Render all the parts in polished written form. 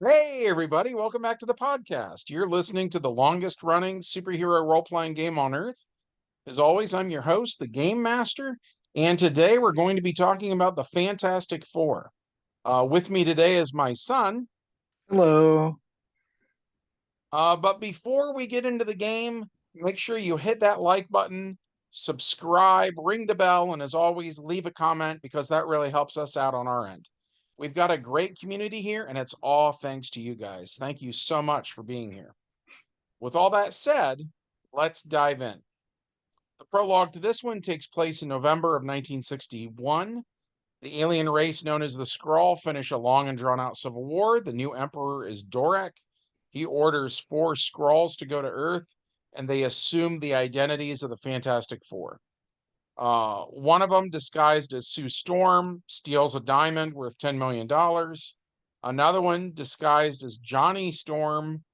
Hey, everybody, welcome back to the podcast. You're listening to the longest running superhero role playing game on Earth. As always, I'm your host, the Game Master, and today we're going to be talking about the Fantastic Four. With me today is my son. Hello. But before we get into the game, make sure you hit that like button, subscribe, ring the bell, and as always, leave a comment because that really helps us out on our end. We've got a great community here, and it's all thanks to you guys. Thank you so much for being here. With all that said, let's dive in. The prologue to this one takes place in November of 1961. The alien race known as the Skrull finish a long and drawn out civil war. The new emperor is Dorak. He orders four Skrulls to go to Earth, and they assume the identities of the Fantastic Four. One of them, disguised as Sue Storm, steals a diamond worth $10 million. Another one, disguised as Johnny Storm,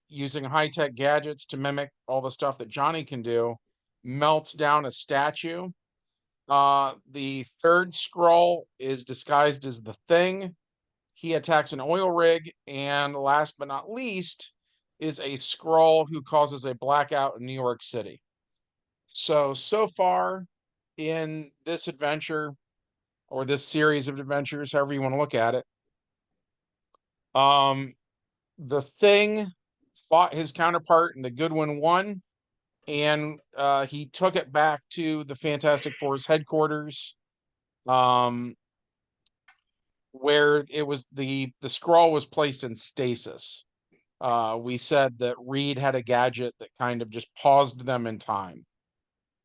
using high-tech gadgets to mimic all the stuff that Johnny can do, melts down a statue. The third Skrull is disguised as the Thing. He attacks an oil rig, and last but not least is a Skrull who causes a blackout in New York City. So far in this adventure, or this series of adventures, however you want to look at it, the Thing fought his counterpart, and the good one won, and he took it back to the Fantastic Four's headquarters, where it was the Skrull was placed in stasis. We said that Reed had a gadget that kind of just paused them in time.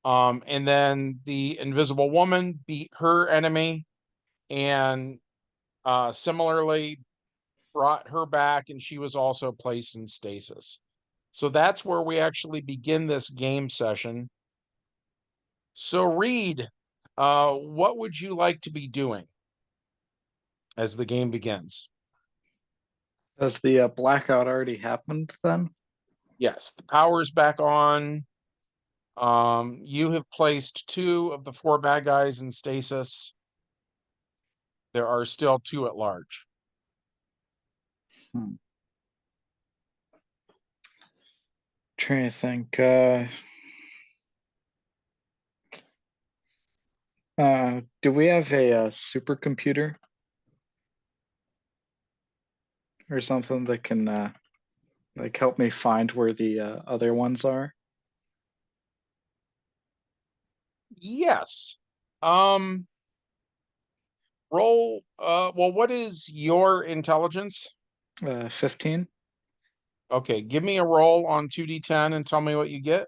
And then the Invisible Woman beat her enemy, and similarly brought her back, and she was also placed in stasis. So that's where we actually begin this game session. So Reed, what would you like to be doing as the game begins? Has the blackout already happened then? Yes, the power's back on. You have placed two of the four bad guys in stasis. There are still two at large. Hmm. Trying to think. Do we have a supercomputer or something that can like help me find where the other ones are? Yes. Um, roll. Well, what is your intelligence? 15? Okay, give me a roll on 2d10 and tell me what you get.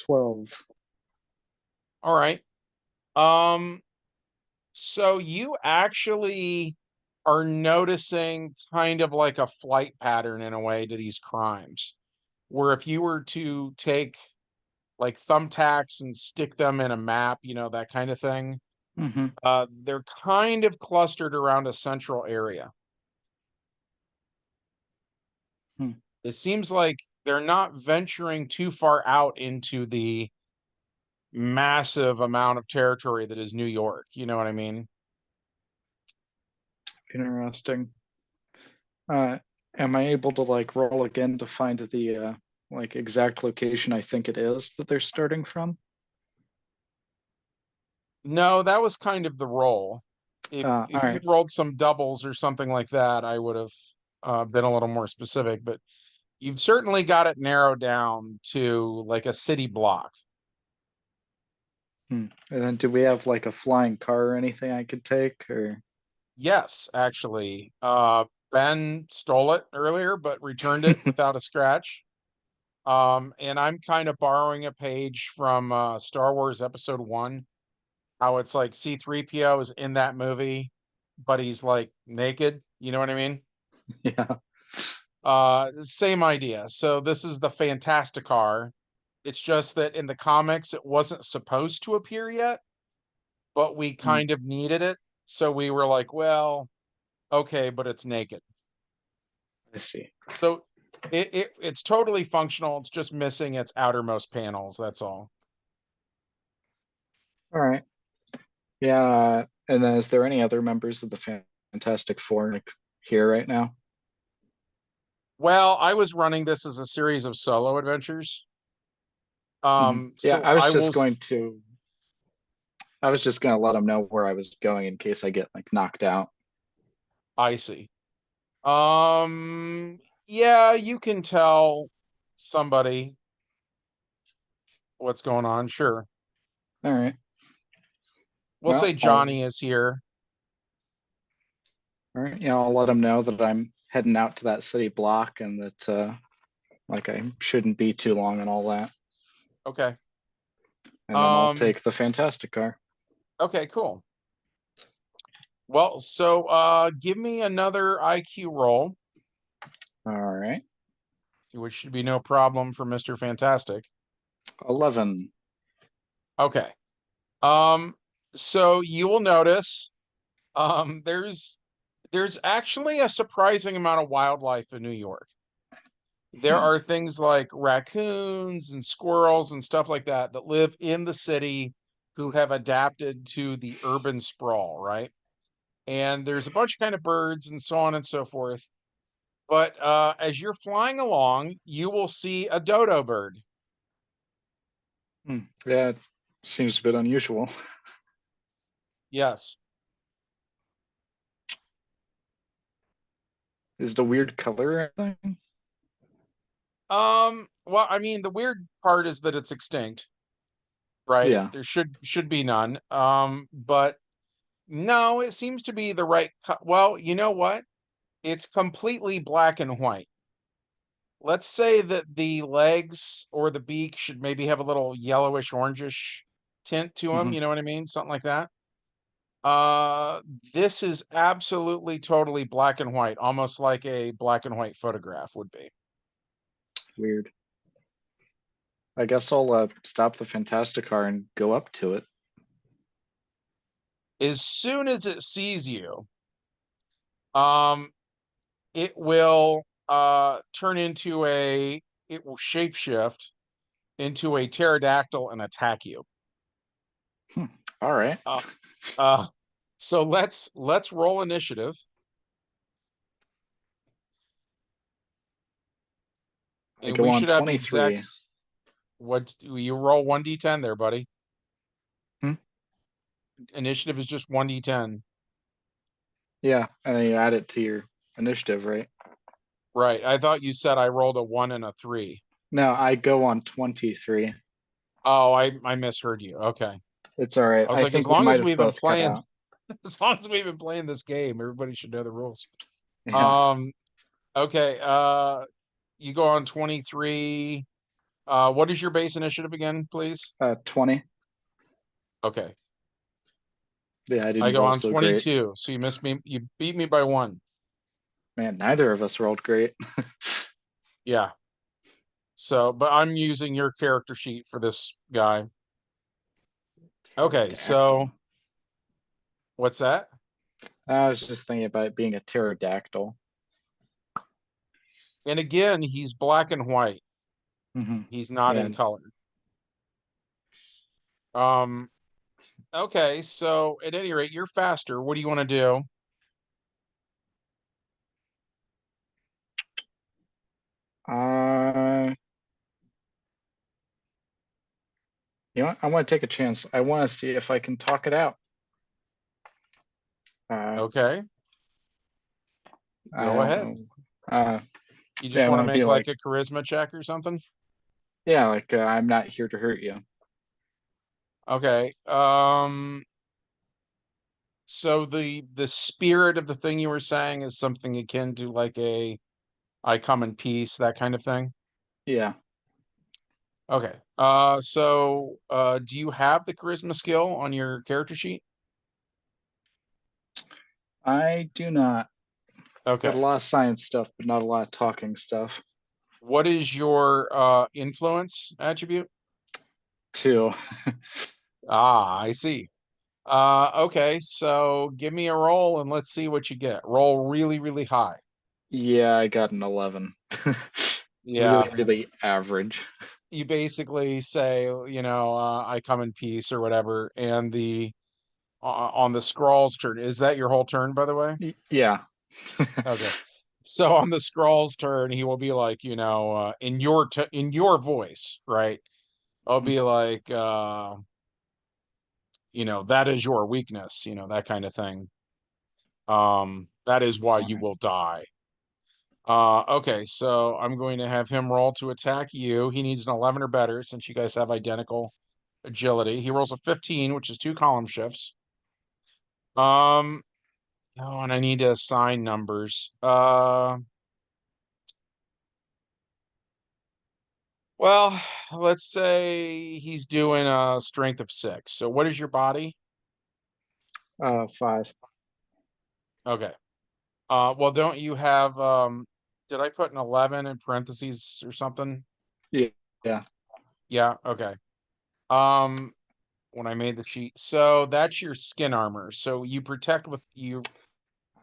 12. All right. Um, so you actually are noticing kind of like a flight pattern in a way to these crimes, where if you were to take like thumbtacks and stick them in a map, that kind of thing, Mm-hmm. they're kind of clustered around a central area. Hmm. It seems like they're not venturing too far out into the massive amount of territory that is New York. You know what I mean? Interesting. Uh, am I able to like roll again to find the like exact location I think it is that they're starting from? No, that was kind of the roll. If All if right. you'd rolled some doubles or something like that, I would have been a little more specific. But you've certainly got it narrowed down to like a city block. Hmm. And then do we have like a flying car or anything I could take or? Yes, actually. Ben stole it earlier, but returned it without a scratch. And I'm kind of borrowing a page from Star Wars Episode 1, how it's like C3PO is in that movie, but he's like naked. You know what I mean? Yeah. Same idea. So this is the Fantasticar. It's just that in the comics it wasn't supposed to appear yet, but we Hmm. kind of needed it. So we were like, well, okay, but it's naked. I see. So it's totally functional. It's just missing its outermost panels. That's all. All right. Yeah. And then is there any other members of the Fantastic Four? Like, here right now? Well, I was running this as a series of solo adventures. Yeah, So I will. I was just gonna let him know where I was going in case I get like knocked out. I see. Yeah, you can tell somebody what's going on. Sure. All right. We'll say Well, I'll Johnny is here. all right. Yeah, I'll let him know that I'm heading out to that city block and that like I shouldn't be too long and all that. Okay. And then I'll Um, take the Fantastic car. okay, cool. Well, so give me another IQ roll, All right. which should be no problem for Mr. Fantastic. 11. Okay. Um, so you will notice there's actually a surprising amount of wildlife in New York. There Hmm. are things like raccoons and squirrels and stuff like that that live in the city who have adapted to the urban sprawl, right? And there's a bunch of kind of birds and so on and so forth. But as you're flying along, you will see a dodo bird. Hmm. Yeah, it seems a bit unusual. Yes. Is it a weird color or anything? Well, I mean, the weird part is that it's extinct, right? Yeah. There should be none. But no, it seems to be the right well, you know what? It's completely black and white. Let's say that the legs or the beak should maybe have a little yellowish orangish tint to them, Hmm. you know what I mean? Something like that. Uh, this is absolutely totally black and white, almost like a black and white photograph would be. Weird. I guess I'll stop the Fantastic car and go up to it. As soon as it sees you, um, it will turn into it will shapeshift into a pterodactyl and attack you. Hmm. All right. Uh, uh, so let's roll initiative, I and go we on should have the 23. exacts. What you roll 1d10 there, buddy. Hmm? Initiative is just 1d10. Yeah, and then you add it to your initiative, right? Right. I thought you said I rolled a 1 and a 3. No, I go on 23. Oh, I misheard you. Okay. It's all right. I was I like, as think we long might as have we've been both cut playing, out. as long as we've been playing this game, everybody should know the rules. Yeah. Um, okay. You go on 23. What is your base initiative again, please? 20. Okay. Yeah, I I didn't go roll on so great. 22. So you missed me. You beat me by 1. Man, neither of us rolled great. Yeah. So, but I'm using your character sheet for this guy. Okay. So Pterodactyl. what's that? I was just thinking about it being a pterodactyl. And again, he's black and white. Hmm. He's not Yeah, in color. Um, okay, so at any rate, you're faster. What do you want to do? uh, you know what? I want to take a chance. I want to see if I can talk it out. Uh, Okay, I go don't ahead. know. Uh, You yeah, just I want to want to be make like like, a charisma check or something? yeah, like I'm not here to hurt you. Okay. So the spirit of the thing you were saying is something akin to like a I come in peace, that kind of thing. Yeah, Okay. Do you have the charisma skill on your character sheet? I do not. Got a Okay. lot of science stuff, but not a lot of talking stuff What is your influence attribute? too. Ah, I see. Okay, so give me a roll and let's see what you get. Roll really, really high. Yeah, I got an 11. Really, Yeah, really average. you basically say, I come in peace or whatever, and the on the Skrull's turn. Is that your whole turn, by the way? Yeah. Okay. So on the Skrull's turn, he will be like, in your voice, right? I'll be like, that is your weakness, that kind of thing. That is why All you right. will die. Okay, so I'm going to have him roll to attack you. He needs an 11 or better since you guys have identical agility. He rolls a 15, which is 2 column shifts. Um, oh, and I need to assign numbers. Well, let's say he's doing a strength of 6. So what is your body? 5. Okay. Well, don't you have did I put an 11 in parentheses or something? Yeah. Yeah. Yeah, okay. Um, when I made the sheet. So that's your skin armor. So you protect with you.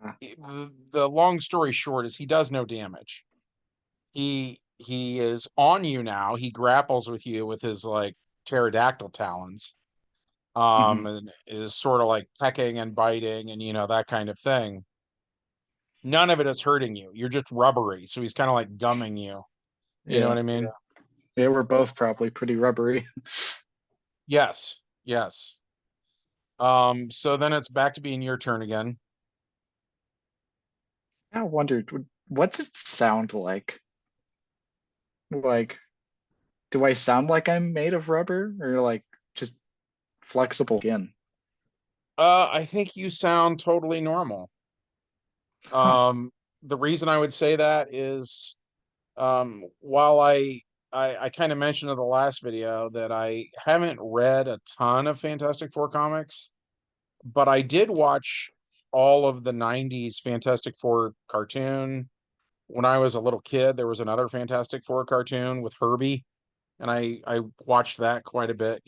Ah, The long story short is he does no damage. He is on you now. He grapples with you with his like pterodactyl talons. mhm. And is sort of like pecking and biting and that kind of thing. None of it is hurting you. You're just rubbery. So he's kind of like gumming you. You know Yeah. what I mean? Yeah, we're both probably pretty rubbery. Yes. Yes. So then it's back to being your turn again. I wondered, what's it sound like? Like, do I sound like I'm made of rubber or like just flexible skin? I think you sound totally normal. Huh. Um, the reason I would say that is, while I kind of mentioned in the last video that I haven't read a ton of Fantastic Four comics, but I did watch all of the 90s Fantastic Four cartoon. When I was a little kid, there was another Fantastic Four cartoon with Herbie, and I watched that quite a bit.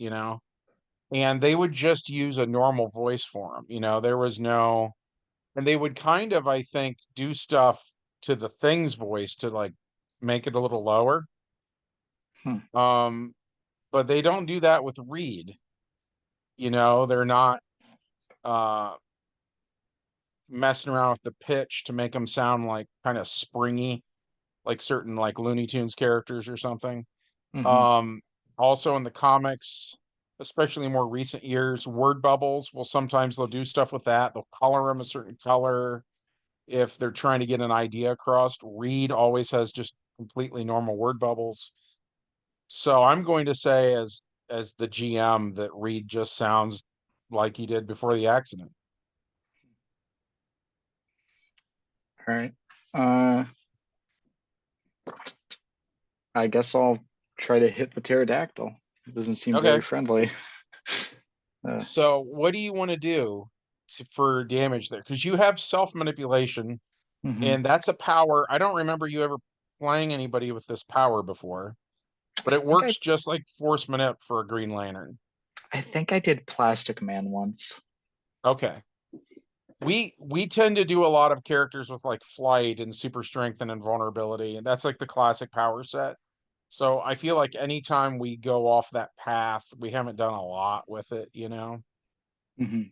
And they would just use a normal voice for him. There was no, and they would kind of, I think, do stuff to the Thing's voice to like make it a little lower. Hmm. Um, but they don't do that with Reed. They're not uh messing around with the pitch to make him sound like kind of springy, like certain like Looney Tunes characters or something. Hmm. Um, Also in the comics, especially more recent years, word bubbles will sometimes they'll do stuff with that. They'll color them a certain color if they're trying to get an idea across. Reed always has just completely normal word bubbles. So I'm going to say as the GM that Reed just sounds like he did before the accident. All right. Uh, I guess I'll try to hit the pterodactyl. It doesn't seem very Okay. friendly. Uh, So what do you want to do for damage there? Because you have self manipulation, mhm. and that's a power. I don't remember you ever playing anybody with this power before, but it I think I works just like Force Manip for a Green Lantern. I think I did Plastic Man once. Okay. We tend to do a lot of characters with like flight and super strength and invulnerability, and that's like the classic power set. So I feel like anytime we go off that path, we haven't done a lot with it. Hmm.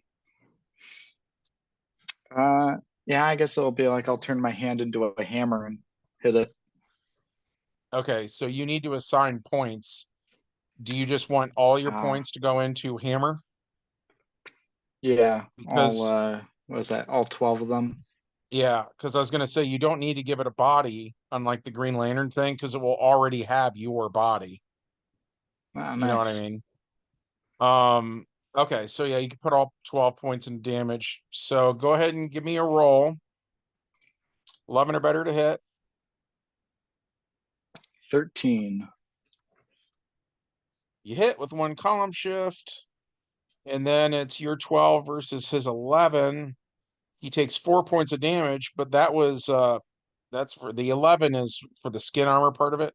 Yeah, I guess it'll be like I'll turn my hand into a hammer and hit it. Okay, so you need to assign points. Do you just want all your Uh, points to go into hammer? yeah, all Because what was that? All 12 of them. yeah, because I was gonna say you don't need to give it a body, unlike the Green Lantern thing, because it will already have your body. Ah, You know what I nice. mean? Okay, so yeah, you can put all 12 points in damage. So go ahead and give me a roll. 11 or better to hit. 13. You hit with 1 column shift, and then it's your 12 versus his 11. He takes 4 points of damage, but that's for the 11 is for the skin armor part of it.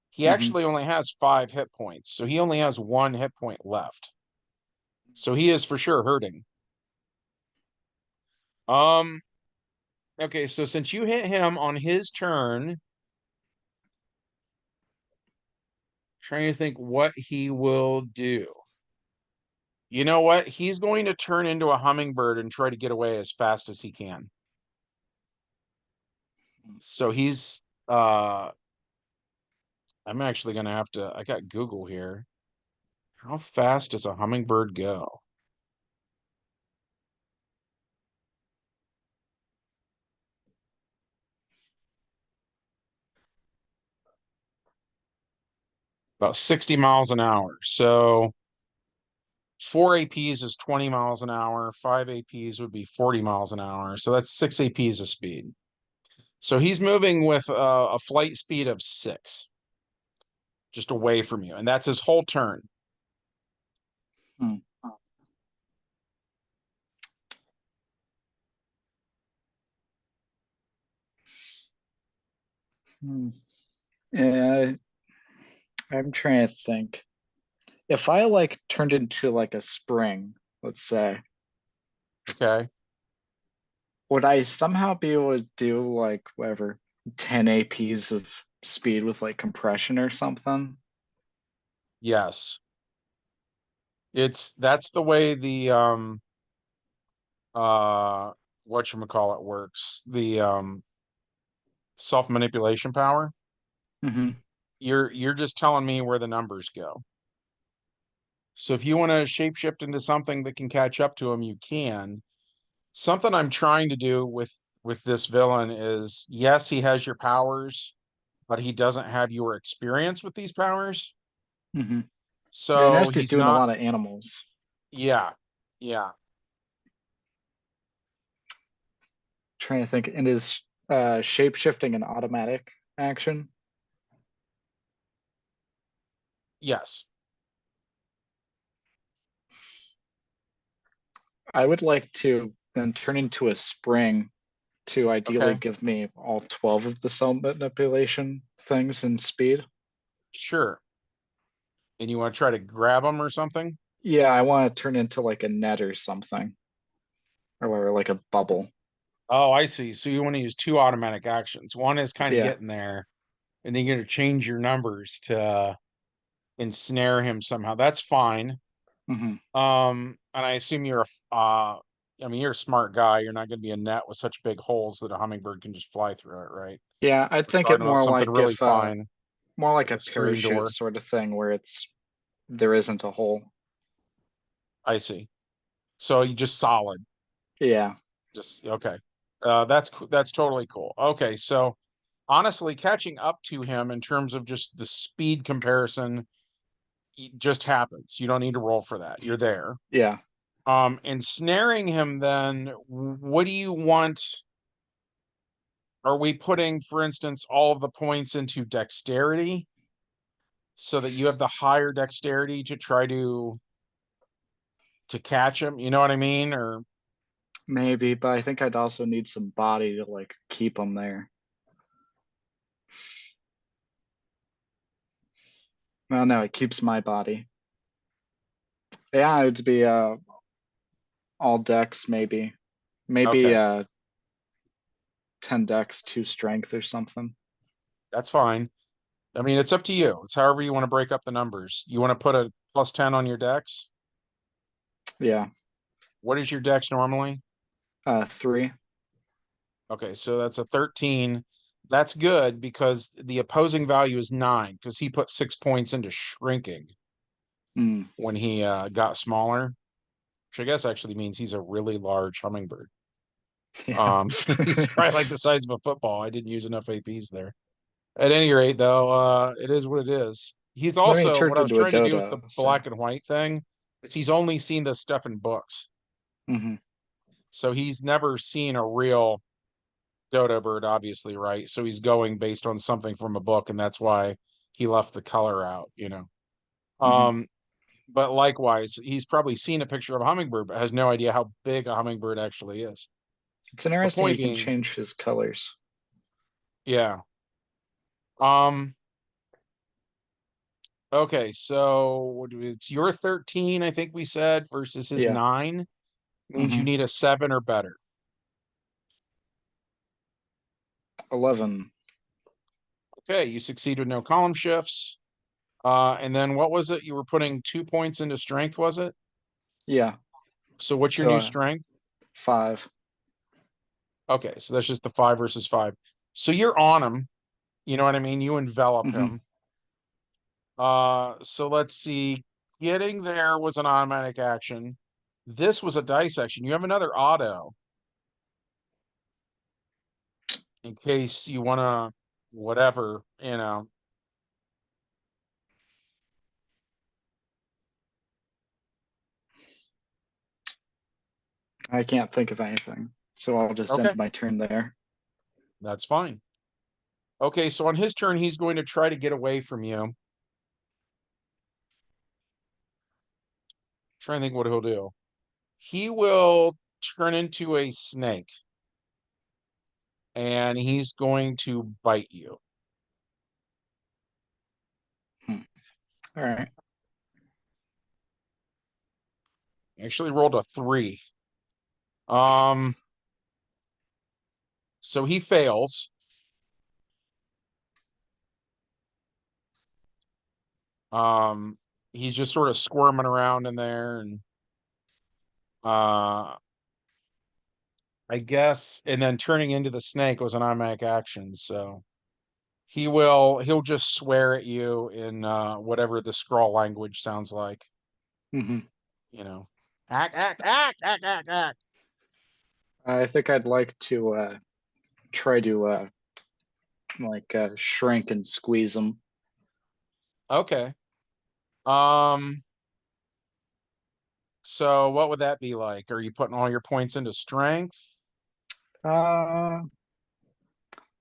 He Hmm. actually only has 5 hit points, so he only has 1 hit point left. So he is for sure hurting. Um, okay, so since you hit him on his turn, trying to think what he will do. You know what? He's going to turn into a hummingbird and try to get away as fast as he can. So he's uh I'm actually gonna have to I got Google here. How fast does a hummingbird go? About 60 miles an hour. So four APs is 20 miles an hour. Five APs would be 40 miles an hour. So that's six APs of speed. So he's moving with a flight speed of six, just away from you. And that's his whole turn. Hmm. Hmm. Yeah, I'm trying to think. If I like turned into like a spring, let's say, Okay. would I somehow be able to do like whatever 10 APs of speed with like compression or something? Yes. That's the way the whatchamacallit works. The self-manipulation power. Hmm. You're just telling me where the numbers go. So if you want to shapeshift into something that can catch up to him, you can. Something I'm trying to do with this villain is yes, he has your powers, but he doesn't have your experience with these powers. Hmm. Yeah, I So noticed he's he's doing a not, lot of animals. yeah, yeah, Trying to think, and is shape shifting an automatic action? yes. I would like to then turn into a spring to ideally Okay, give me all 12 of the cell manipulation things in speed. sure. And you want to try to grab him or something? Yeah, I want to turn into like a net or something, or like a bubble. Oh, I see. So you want to use two automatic actions. One is kind of Yeah. getting there, and then you're going to change your numbers to ensnare him somehow. That's fine. Hmm. And I assume I mean, you're a smart guy. You're not going to be a net with such big holes that a hummingbird can just fly through it, right? Yeah, I'd We're think it talking about more something like really if fine, more like like a a screen parachute door. sort of thing where it's there isn't a hole. I see. So you just solid, Yeah. just okay. That's totally cool. Okay, so honestly, catching up to him in terms of just the speed comparison just happens. You don't need to roll for that. You're there. Yeah. Ensnaring him then, what do you want? Are we putting, for instance, all of the points into dexterity so that you have the higher dexterity to try to catch him? You know what I mean? Or Maybe, but I think I'd also need some body to like keep them there. Well, no, it keeps my body. Yeah, it'd be all decks maybe. Maybe okay, 10 decks, 2 strength or something. that's fine. I mean, it's up to you. It's however you want to break up the numbers. You want to put a plus 10 on your dex? Yeah. What is your dex normally? 3. Okay, so that's a 13. That's good because the opposing value is 9 because he put 6 points into shrinking Mm. when he got smaller, which I guess actually means he's a really large hummingbird. Yeah. He's probably like the size of a football. I didn't use enough APs there. At any rate, though, it is what it is. He's Then he also what turned I was into a trying to do with the dodo. So, black and white thing is he's only seen this stuff in books. hmm. So he's never seen a real dodo bird, obviously, right? So he's going based on something from a book, and that's why he left the color out. Hmm. Um, but likewise, he's probably seen a picture of a hummingbird, but has no idea how big a hummingbird actually is. It's The interesting point you can being, change his colors. yeah. Um, okay, so it's your 13, I think we said, versus his Yeah. 9 means you Hmm. need a 7 or better. 11. Okay, you succeed with no column shifts. And then what was it? You were putting 2 points into strength, was it? Yeah. So what's your So, new strength? 5. Okay, so that's just the 5 versus 5. So you're on him. You know what I mean? You envelop Hmm. him. So let's see. Getting there was an automatic action. This was a dice action. You have another auto in case you want to, whatever, you know. I can't think of anything, so I'll just Okay, end my turn there. that's fine. Okay, so on his turn, he's going to try to get away from you. Trying to think what he'll do. He will turn into a snake and he's going to bite you. Hmm. All right. Actually rolled a 3. Um, so he fails. Um, he's just sort of squirming around in there and uh I guess and then turning into the snake was an automatic action, so he'll just swear at you in whatever the Skrull language sounds like, Hmm. you know. Act, act, act, act, act, act. I think I'd like to try to shrink and squeeze them. Okay. Um, so what would that be like? Are you putting all your points into strength? Uh,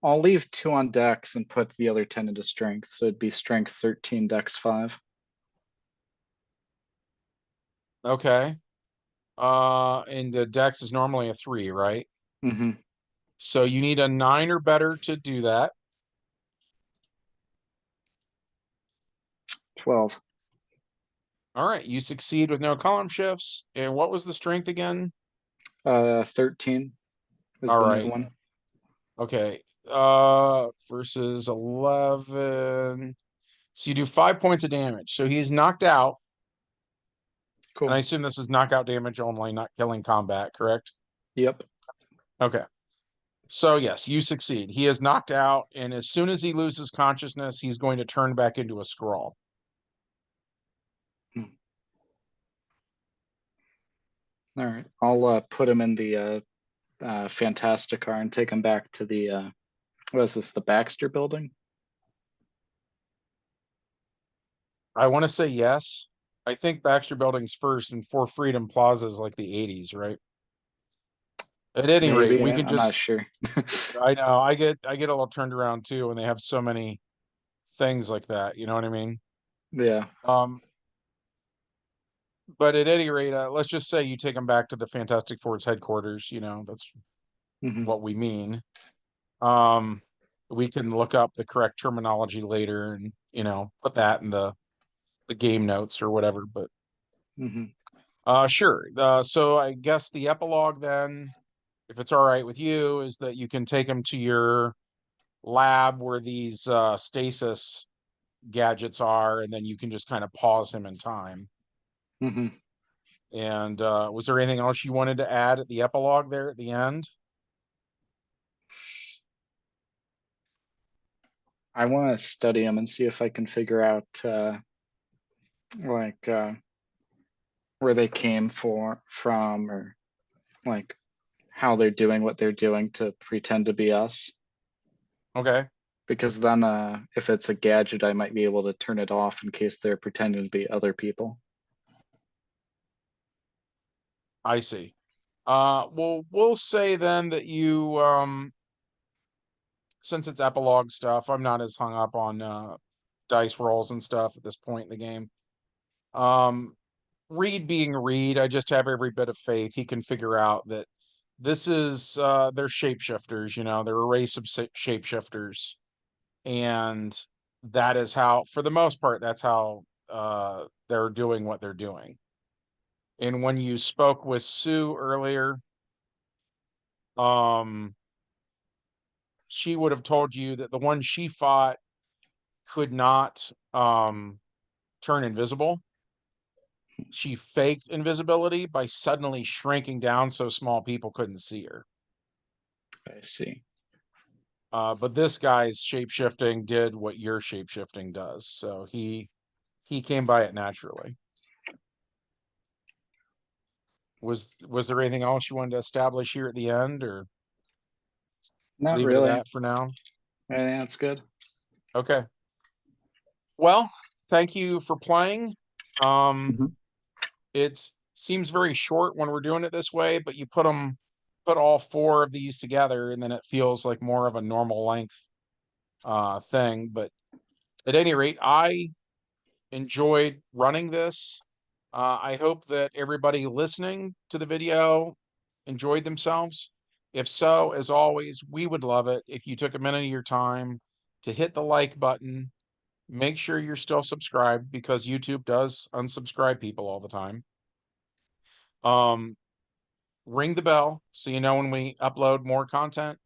I'll leave 2 on Dex and put the other 10 into Strength. So it'd be Strength 13, Dex 5. Okay. And the dex is normally a 3, right? Hmm. So you need a 9 or better to do that. 12. All right, you succeed with no column shifts. And what was the strength again? 13 is All the new right. one. Okay. Versus 11. So you do 5 points of damage. So he's knocked out, and I Cool. assume this is knockout damage only, not killing combat, correct? Yep. Okay. So yes, you succeed. He is knocked out, and as soon as he loses consciousness, he's going to turn back into a Skrull. Hmm. All right. I'll put him in the Fantastic car and take him back to the what is this? The Baxter Building. I want to say yes. I think Baxter Building's first and For Freedom Plaza is like the 80s, right? At any rate, Maybe we can I'm not just sure. I know I get a little turned around too when they have so many things like that, you know what I mean? Yeah. Um, but at any rate, let's just say you take them back to the Fantastic Four's headquarters, you know, that's Hmm. what we mean. Um, we can look up the correct terminology later and, you know, put that in the game notes or whatever, but Hmm. sure. So I guess the epilogue then, if it's all right with you, is that you can take them to your lab where these stasis gadgets are, and then you can just kind of pause him in time. Hmm. And was there anything else you wanted to add at the epilogue there at the end? I want to study them and see if I can figure out like where they came from, or like how they're doing what they're doing to pretend to be us. Okay, Because then, if it's a gadget, I might be able to turn it off in case they're pretending to be other people. I see. Well, we'll say then that you, since it's epilogue stuff, I'm not as hung up on dice rolls and stuff at this point in the game. Um, Reed being Reed, I just have every bit of faith he can figure out that this is they're shapeshifters, you know, they're a race of shapeshifters, and that is how, for the most part, that's how they're doing what they're doing. And when you spoke with Sue earlier, um, she would have told you that the one she fought could not turn invisible. She faked invisibility by suddenly shrinking down so small people couldn't see her. I see. But this guy's shapeshifting did what your shapeshifting does. So he came by it naturally. Was there anything else you wanted to establish here at the end, or Not leave it at really. that for now? I think that's good. Okay. Well, thank you for playing. Um, Mhm. it seems very short when we're doing it this way, but you put all four of these together, and then it feels like more of a normal length thing. But at any rate, I enjoyed running this. I hope that everybody listening to the video enjoyed themselves. If so, as always, we would love it if you took a minute of your time to hit the like button. Make sure you're still subscribed because YouTube does unsubscribe people all the time. Um, Ring the bell so you know when we upload more content.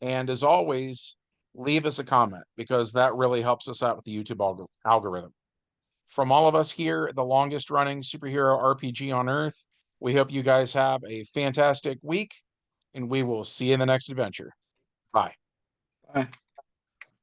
And as always, leave us a comment because that really helps us out with the YouTube algorithm. From all of us here at the longest running superhero RPG on Earth, we hope you guys have a fantastic week and we will see you in the next adventure. Bye. Bye.